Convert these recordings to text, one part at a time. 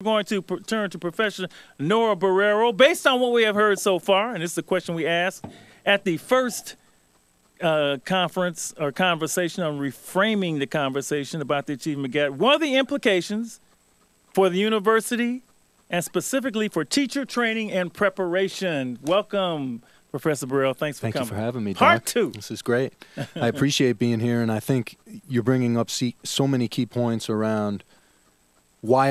We're going to turn to Professor Nora Barrero. Based on what we have heard so far, and this is a question we asked at the first conference or conversation on reframing the conversation about the achievement gap, what are the implications for the university and specifically for teacher training and preparation? Welcome, Professor Barrero. Thanks for coming. Thank you for having me, Doc. Part two. This is great. I appreciate being here, and I think you're bringing up so many key points around why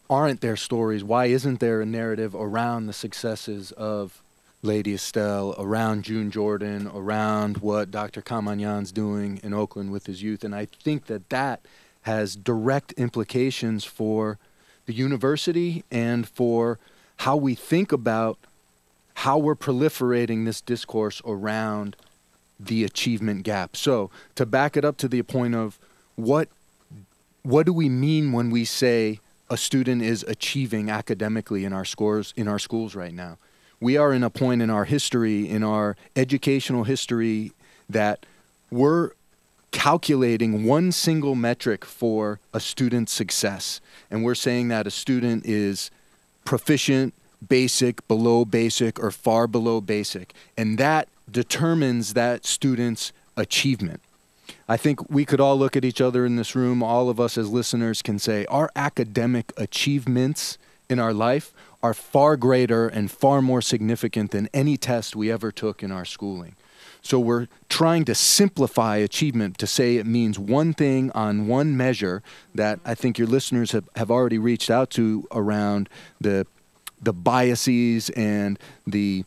aren't there stories? Why isn't there a narrative around the successes of Lady Estelle, around June Jordan, around what Dr. Kamanyan's doing in Oakland with his youth? And I think that has direct implications for the university and for how we think about how we're proliferating this discourse around the achievement gap. So to back it up to the point of what do we mean when we say a student is achieving academically in our schools right now? We are in a point in our history, in our educational history, that we're calculating one single metric for a student's success. And we're saying that a student is proficient, basic, below basic, or far below basic. And that determines that student's achievement. I think we could all look at each other in this room, all of us as listeners can say our academic achievements in our life are far greater and far more significant than any test we ever took in our schooling. So we're trying to simplify achievement to say it means one thing on one measure that I think your listeners have already reached out to around the biases and the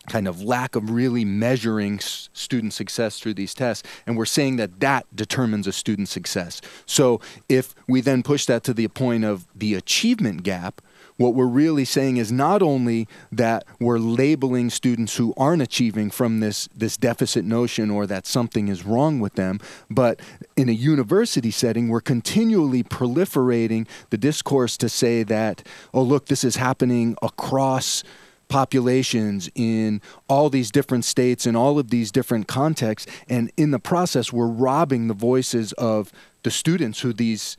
kind of lack of really measuring student success through these tests. And we're saying that determines a student's success. So if we then push that to the point of the achievement gap, what we're really saying is not only that we're labeling students who aren't achieving from this deficit notion or that something is wrong with them, but in a university setting, we're continually proliferating the discourse to say that, oh, look, this is happening across populations in all these different states in all of these different contexts, and in the process we're robbing the voices of the students who these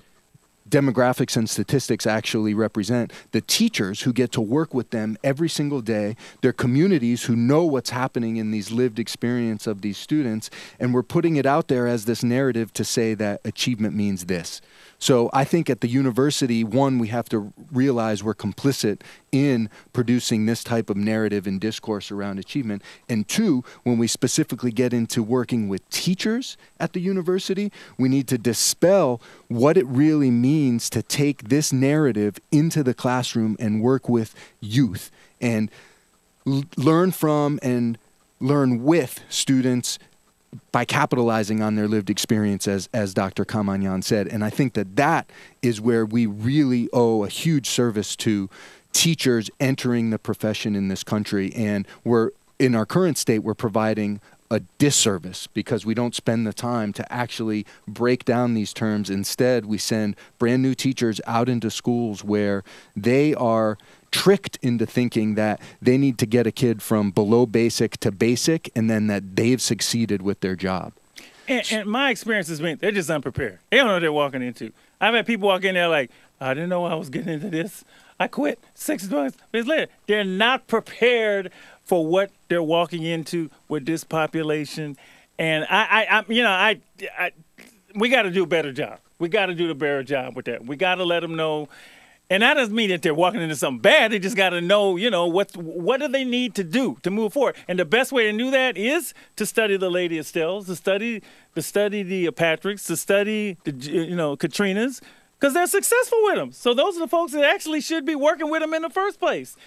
demographics and statistics actually represent, the teachers who get to work with them every single day, their communities who know what's happening in these lived experience of these students, and we're putting it out there as this narrative to say that achievement means this. So I think at the university, one, we have to realize we're complicit in producing this type of narrative and discourse around achievement. And two, when we specifically get into working with teachers at the university, we need to dispel what it really means to take this narrative into the classroom and work with youth and learn from and learn with students by capitalizing on their lived experience, as Dr. Kamanyan said. And I think that is where we really owe a huge service to teachers entering the profession in this country. And in our current state, we're providing a disservice because we don't spend the time to actually break down these terms. Instead, we send brand new teachers out into schools where they are tricked into thinking that they need to get a kid from below basic to basic and then that they've succeeded with their job. And my experience has been they're just unprepared. They don't know what they're walking into. I've had people walk in there like, I didn't know I was getting into this. I quit 6 months later. They're not prepared for what they're walking into with this population. And we got to do a better job. We got to do the better job with that. We got to let them know. And that doesn't mean that they're walking into something bad. They just got to know, what do they need to do to move forward. And the best way to do that is to study the Lady Estelles, to study the Patricks, to study the Katrinas, because they're successful with them. So those are the folks that actually should be working with them in the first place.